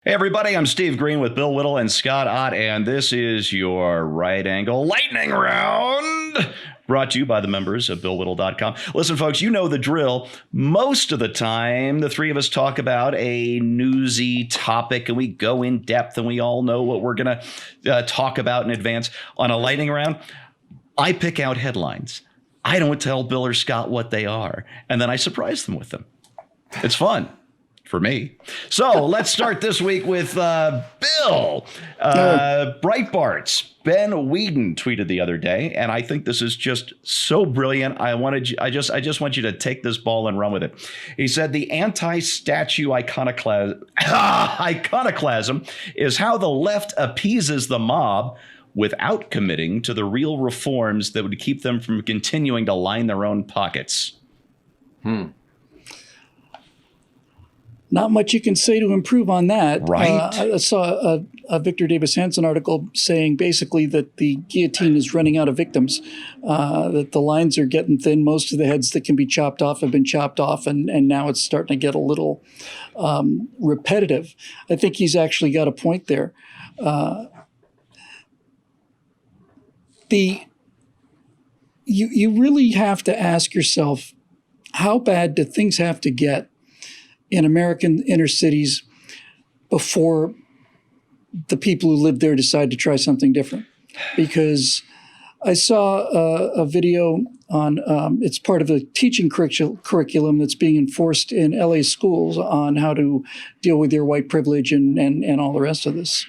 Hey everybody, I'm Steve Green with Bill Whittle and Scott Ott, and this is your Right Angle Lightning Round, brought to you by the members of BillWhittle.com. Listen, folks, you know the drill. Most of the time, the three of us talk about a newsy topic, and we go in depth, and we all know what we're going to talk about in advance. On a lightning round, I pick out headlines. I don't tell Bill or Scott what they are, and then I surprise them with them. It's fun. For me. So let's start this week with Bill. Breitbart's Ben Whedon tweeted the other day, and I think this is just so brilliant. I just want you to take this ball and run with it. He said the anti-statue iconoclasm is how the left appeases the mob without committing to the real reforms that would keep them from continuing to line their own pockets. Not much you can say to improve on that. Right. I saw a Victor Davis Hanson article saying basically that the guillotine is running out of victims, that the lines are getting thin. Most of the heads that can be chopped off have been chopped off, and now it's starting to get a little repetitive. I think he's actually got a point there. You really have to ask yourself, how bad do things have to get in American inner cities before the people who live there decide to try something different? Because I saw a video on, it's part of a teaching curriculum that's being enforced in LA schools on how to deal with your white privilege and all the rest of this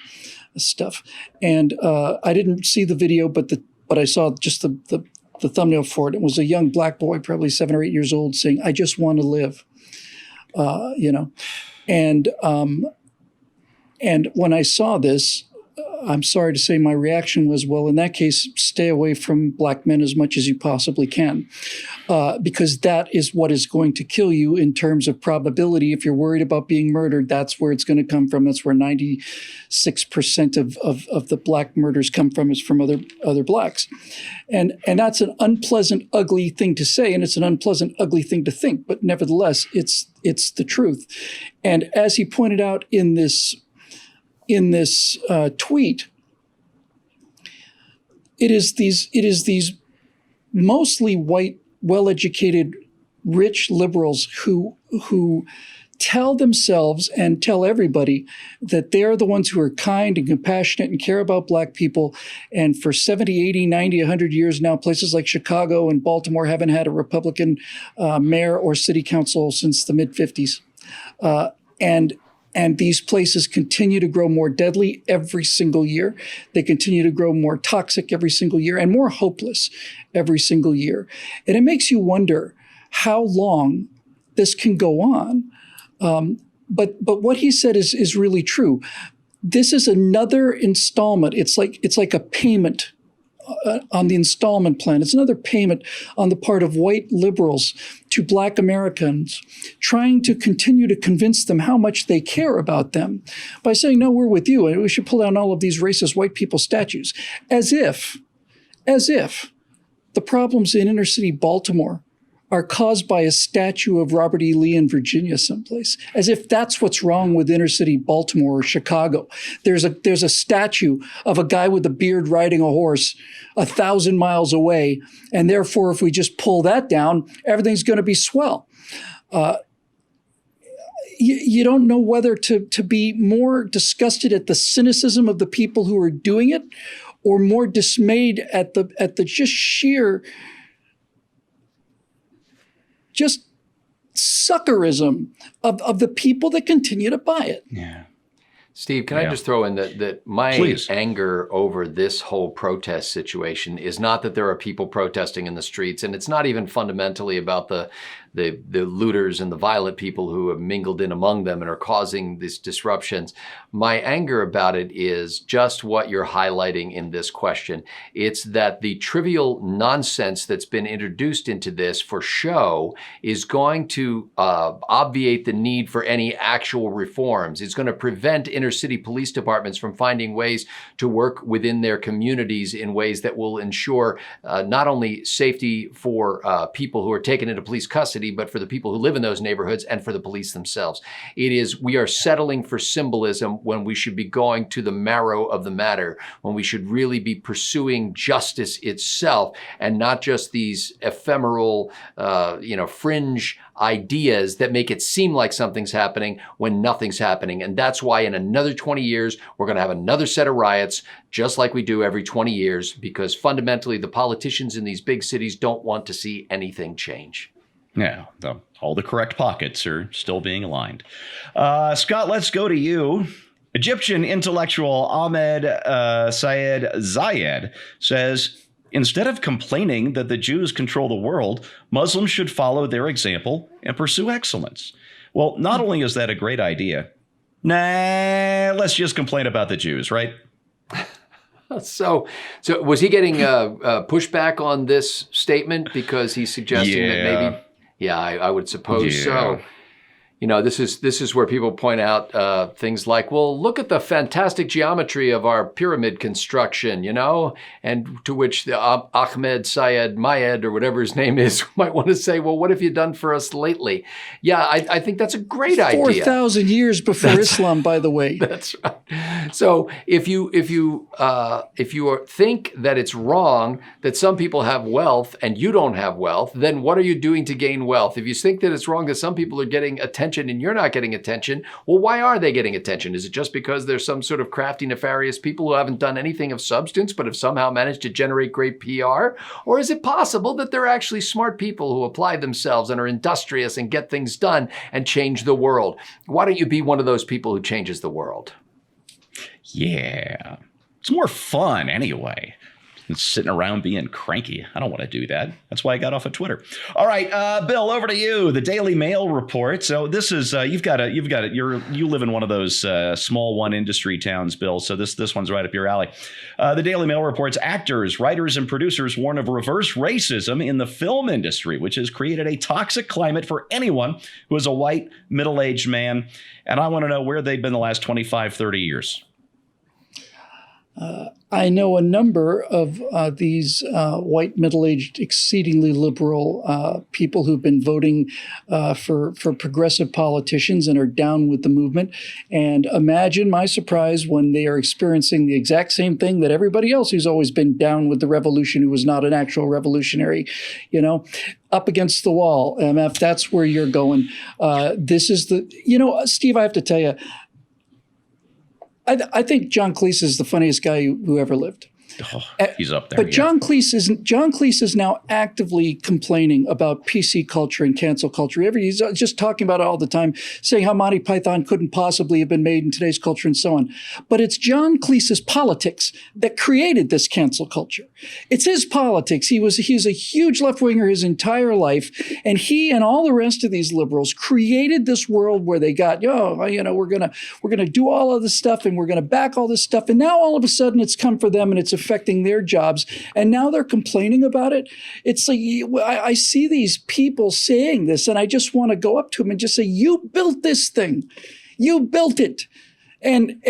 stuff. And I didn't see the video, but I saw just the thumbnail for it. It was a young black boy, probably 7 or 8 years old, saying, "I just want to live." And when I saw this, I'm sorry to say my reaction was, well, in that case, stay away from black men as much as you possibly can, because that is what is going to kill you in terms of probability. If you're worried about being murdered, that's where it's going to come from. That's where 96% of the black murders come from, is from other blacks. And that's an unpleasant, ugly thing to say, and it's an unpleasant, ugly thing to think. But nevertheless, it's the truth. And as he pointed out in this tweet, it is these mostly white, well-educated, rich liberals who tell themselves and tell everybody that they're the ones who are kind and compassionate and care about black people. And for 70, 80, 90, 100 years now, places like Chicago and Baltimore haven't had a Republican mayor or city council since the mid-50s. And these places continue to grow more deadly every single year. They continue to grow more toxic every single year and more hopeless every single year. And it makes you wonder how long this can go on. But what he said is really true. This is another installment. It's like a payment on the installment plan. It's another payment on the part of white liberals to black Americans, trying to continue to convince them how much they care about them by saying, no, we're with you, and we should pull down all of these racist white people statues, as if the problems in inner city Baltimore are caused by a statue of Robert E. Lee in Virginia someplace, as if that's what's wrong with inner city Baltimore or Chicago. There's a statue of a guy with a beard riding a horse 1,000 miles away, and therefore if we just pull that down, everything's going to be swell. You don't know whether to be more disgusted at the cynicism of the people who are doing it, or more dismayed at the just sheer suckerism of the people that continue to buy it. Yeah. Steve, can I just throw in that my anger over this whole protest situation is not that there are people protesting in the streets, and it's not even fundamentally about the looters and the violent people who have mingled in among them and are causing these disruptions. My anger about it is just what you're highlighting in this question. It's that the trivial nonsense that's been introduced into this for show is going to obviate the need for any actual reforms. It's going to prevent inner city police departments from finding ways to work within their communities in ways that will ensure not only safety for people who are taken into police custody, city, but for the people who live in those neighborhoods and for the police themselves. We are settling for symbolism when we should be going to the marrow of the matter, when we should really be pursuing justice itself and not just these ephemeral, fringe ideas that make it seem like something's happening when nothing's happening. And that's why in another 20 years, we're going to have another set of riots, just like we do every 20 years, because fundamentally the politicians in these big cities don't want to see anything change. Yeah, all the correct pockets are still being aligned. Scott, let's go to you. Egyptian intellectual Ahmed Syed Zayed says, instead of complaining that the Jews control the world, Muslims should follow their example and pursue excellence. Well, not only is that a great idea, let's just complain about the Jews, right? So was he getting pushback on this statement because he's suggesting that maybe? Yeah, I would suppose so. This is where people point out things like, well, look at the fantastic geometry of our pyramid construction, and to which the Ahmed Syed Mayed, or whatever his name is, might want to say, well, what have you ddone for us lately? Yeah, I think that's a great idea. 4,000 years before Islam, by the way. That's right. So if you think that it's wrong that some people have wealth and you don't have wealth, then what are you doing to gain wealth? If you think that it's wrong that some people are getting attention and you're not getting attention, well, why are they getting attention? Is it just because there's some sort of crafty, nefarious people who haven't done anything of substance but have somehow managed to generate great PR? Or is it possible that they're actually smart people who apply themselves and are industrious and get things done and change the world? Why don't you be one of those people who changes the world? Yeah, it's more fun anyway than sitting around being cranky. I don't want to do that. That's why I got off of Twitter. All right, Bill, over to you. The Daily Mail report. So this is you live in one of those small one industry towns, Bill. So this one's right up your alley. The Daily Mail reports actors, writers, and producers warn of reverse racism in the film industry, which has created a toxic climate for anyone who is a white middle-aged man. And I want to know where they've been the last 25, 30 years. I know a number of these white, middle-aged, exceedingly liberal people who've been voting for progressive politicians and are down with the movement. And imagine my surprise when they are experiencing the exact same thing that everybody else who's always been down with the revolution, who was not an actual revolutionary, up against the wall. If that's where you're going, this is Steve, I have to tell you, I think John Cleese is the funniest guy who ever lived. Oh, he's up there. But John Cleese is now actively complaining about PC culture and cancel culture. He's just talking about it all the time, saying how Monty Python couldn't possibly have been made in today's culture and so on. But it's John Cleese's politics that created this cancel culture. It's his politics. He's a huge left-winger his entire life, and he and all the rest of these liberals created this world where they got, we're gonna do all of this stuff and we're gonna back all this stuff, and now all of a sudden it's come for them and it's affecting their jobs, and now they're complaining about it. It's like I see these people saying this, and I just want to go up to them and just say, "You built this thing, you built it," and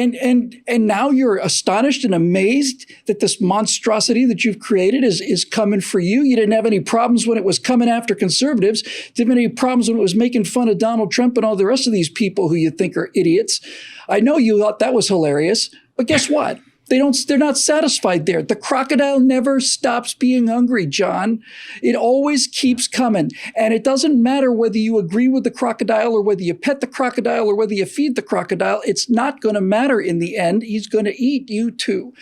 now you're astonished and amazed that this monstrosity that you've created is coming for you. You didn't have any problems when it was coming after conservatives. Didn't have any problems when it was making fun of Donald Trump and all the rest of these people who you think are idiots. I know you thought that was hilarious, but guess what? They're not satisfied there. The crocodile never stops being hungry, John. It always keeps coming. And it doesn't matter whether you agree with the crocodile or whether you pet the crocodile or whether you feed the crocodile. It's not going to matter in the end. He's going to eat you too.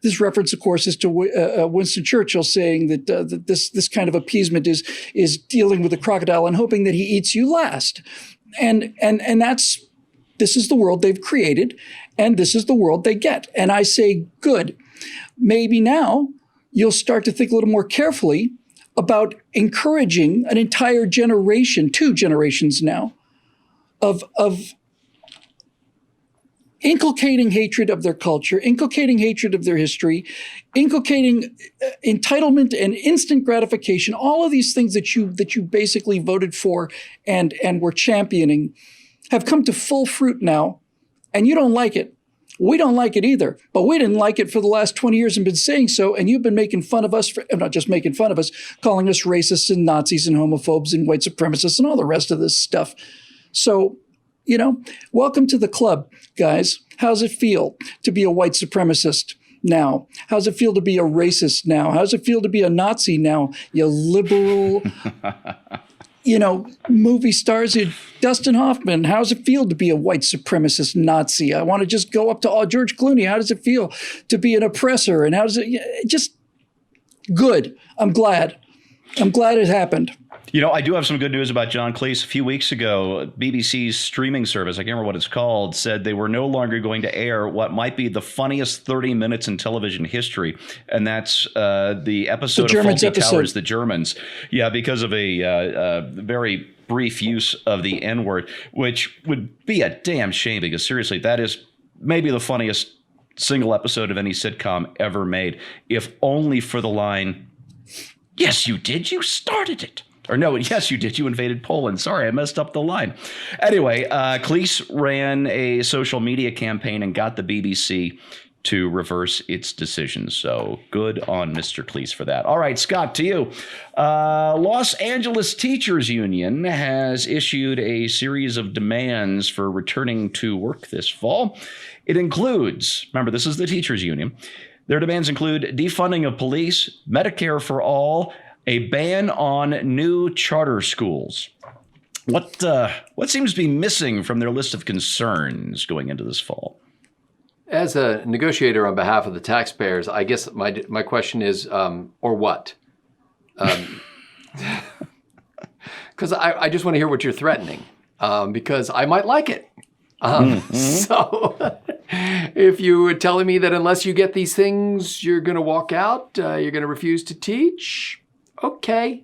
This reference, of course, is to Winston Churchill saying that this kind of appeasement is dealing with the crocodile and hoping that he eats you last. And this is the world they've created. And this is the world they get. And I say, good. Maybe now you'll start to think a little more carefully about encouraging an entire generation, 2 generations now, of inculcating hatred of their culture, inculcating hatred of their history, inculcating entitlement and instant gratification, all of these things that you basically voted for and were championing have come to full fruit now. And you don't like it. We don't like it either, but we didn't like it for the last 20 years and been saying so. And you've been making fun of us not just making fun of us, calling us racists and Nazis and homophobes and white supremacists and all the rest of this stuff. So, welcome to the club, guys. How's it feel to be a white supremacist now? How's it feel to be a racist now? How's it feel to be a Nazi now? You liberal, movie stars. Dustin Hoffman, how's it feel to be a white supremacist Nazi? I want to just go up to George Clooney. How does it feel to be an oppressor? And how does it just good? I'm glad it happened. I do have some good news about John Cleese. A few weeks ago, BBC's streaming service, I can't remember what it's called, said they were no longer going to air what might be the funniest 30 minutes in television history. And that's the episode of Faulty Towers, The Germans. Yeah, because of a very brief use of the N-word, which would be a damn shame because seriously, that is maybe the funniest single episode of any sitcom ever made, if only for the line, "Yes, you did. You started it." Or no, yes, you did. You invaded Poland. Sorry, I messed up the line. Anyway, Cleese ran a social media campaign and got the BBC to reverse its decision. So good on Mr. Cleese for that. All right, Scott, to you. Los Angeles Teachers Union has issued a series of demands for returning to work this fall. It includes, remember, this is the teachers union. Their demands include defunding of police, Medicare for all, a ban on new charter schools. What seems to be missing from their list of concerns going into this fall? As a negotiator on behalf of the taxpayers, I guess my question is, or what? Because I just want to hear what you're threatening, because I might like it. So if you were telling me that unless you get these things, you're going to walk out, you're going to refuse to teach, okay.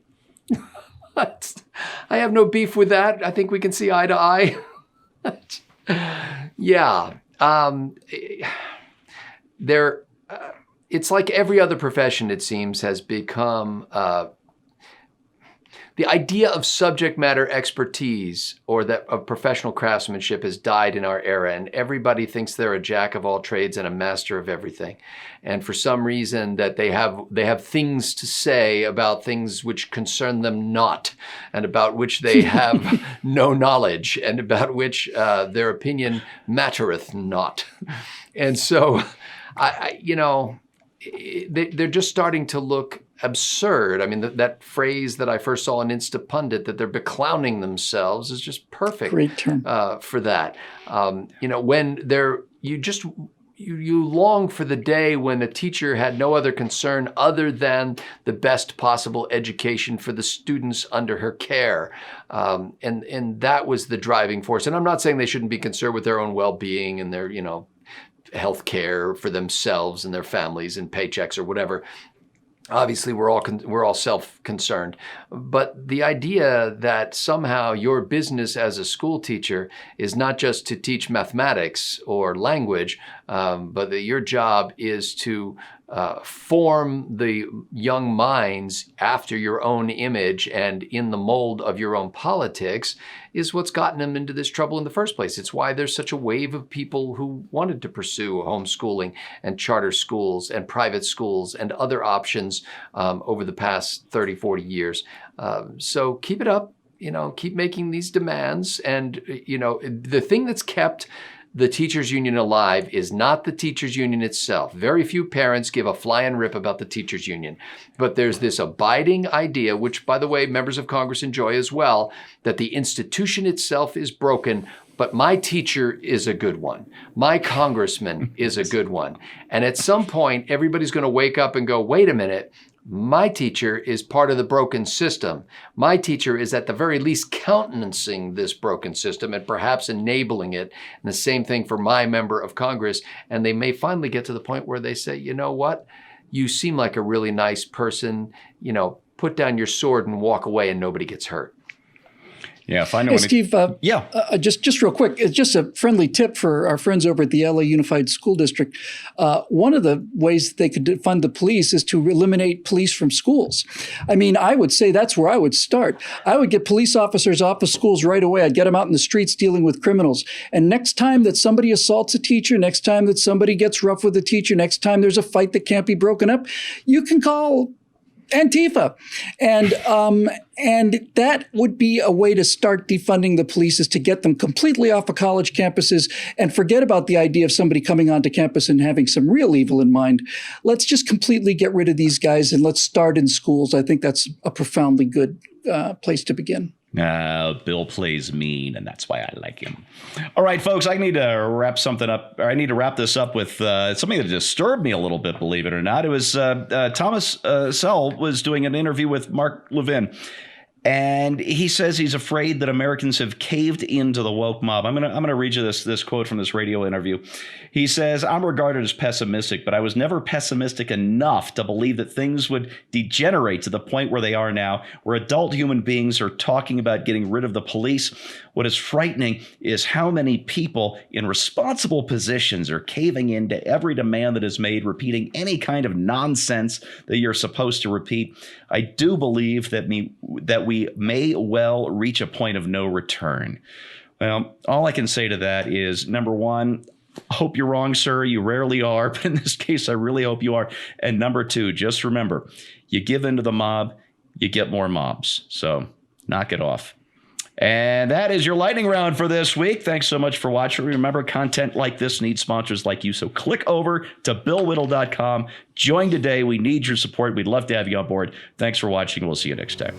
I have no beef with that. I think we can see eye to eye. Yeah. It's like every other profession, it seems, has become the idea of subject matter expertise or that of professional craftsmanship has died in our era, and everybody thinks they're a jack of all trades and a master of everything. And for some reason that they have things to say about things which concern them not, and about which they have no knowledge, and about which their opinion mattereth not. And so, they're just starting to look absurd. I mean, that phrase that I first saw in Instapundit, that they're beclowning themselves, is just perfect. Great term. For that. When you long for the day when a teacher had no other concern other than the best possible education for the students under her care. And that was the driving force. And I'm not saying they shouldn't be concerned with their own well-being and their, health care for themselves and their families and paychecks or whatever. Obviously, we're all self-concerned, but the idea that somehow your business as a school teacher is not just to teach mathematics or language, but that your job is to form the young minds after your own image and in the mold of your own politics is what's gotten them into this trouble in the first place. It's why there's such a wave of people who wanted to pursue homeschooling and charter schools and private schools and other options over the past 30, 40 years. So keep it up, keep making these demands. And, the thing that's kept the teachers union alive is not the teachers union itself. Very few parents give a flying rip about the teachers union, but there's this abiding idea, which by the way, members of Congress enjoy as well, that the institution itself is broken, but my teacher is a good one. My congressman is a good one. And at some point, everybody's going to wake up and go, wait a minute, my teacher is part of the broken system. My teacher is at the very least countenancing this broken system and perhaps enabling it. And the same thing for my member of Congress. And they may finally get to the point where they say, you know what? You seem like a really nice person. Put down your sword and walk away and nobody gets hurt. Yeah, find Hey, Steve, just real quick, it's just a friendly tip for our friends over at the LA Unified School District. One of the ways that they could defund the police is to eliminate police from schools. I mean, I would say that's where I would start. I would get police officers off of schools right away. I'd get them out in the streets dealing with criminals. And next time that somebody assaults a teacher, next time that somebody gets rough with a teacher, next time there's a fight that can't be broken up, you can call Antifa. And that would be a way to start defunding the police, is to get them completely off of college campuses and forget about the idea of somebody coming onto campus and having some real evil in mind. Let's just completely get rid of these guys and let's start in schools. I think that's a profoundly good place to begin. Bill plays mean, and that's why I like him. All right, folks, I need to wrap this up with something that disturbed me a little bit, believe it or not. It was Thomas Sowell was doing an interview with Mark Levin, and he says he's afraid that Americans have caved into the woke mob. I'm gonna read you this quote from this radio interview. He says, "I'm regarded as pessimistic, but I was never pessimistic enough to believe that things would degenerate to the point where they are now, where adult human beings are talking about getting rid of the police. What is frightening is how many people in responsible positions are caving into every demand that is made, repeating any kind of nonsense that you're supposed to repeat. I do believe that we may well reach a point of no return." Well, all I can say to that is, number one, hope you're wrong, sir. You rarely are, but in this case, I really hope you are. And number two, just remember, you give in to the mob, you get more mobs. So knock it off. And that is your lightning round for this week. Thanks so much for watching. Remember, content like this needs sponsors like you. So click over to BillWhittle.com. Join today. We need your support. We'd love to have you on board. Thanks for watching. We'll see you next time.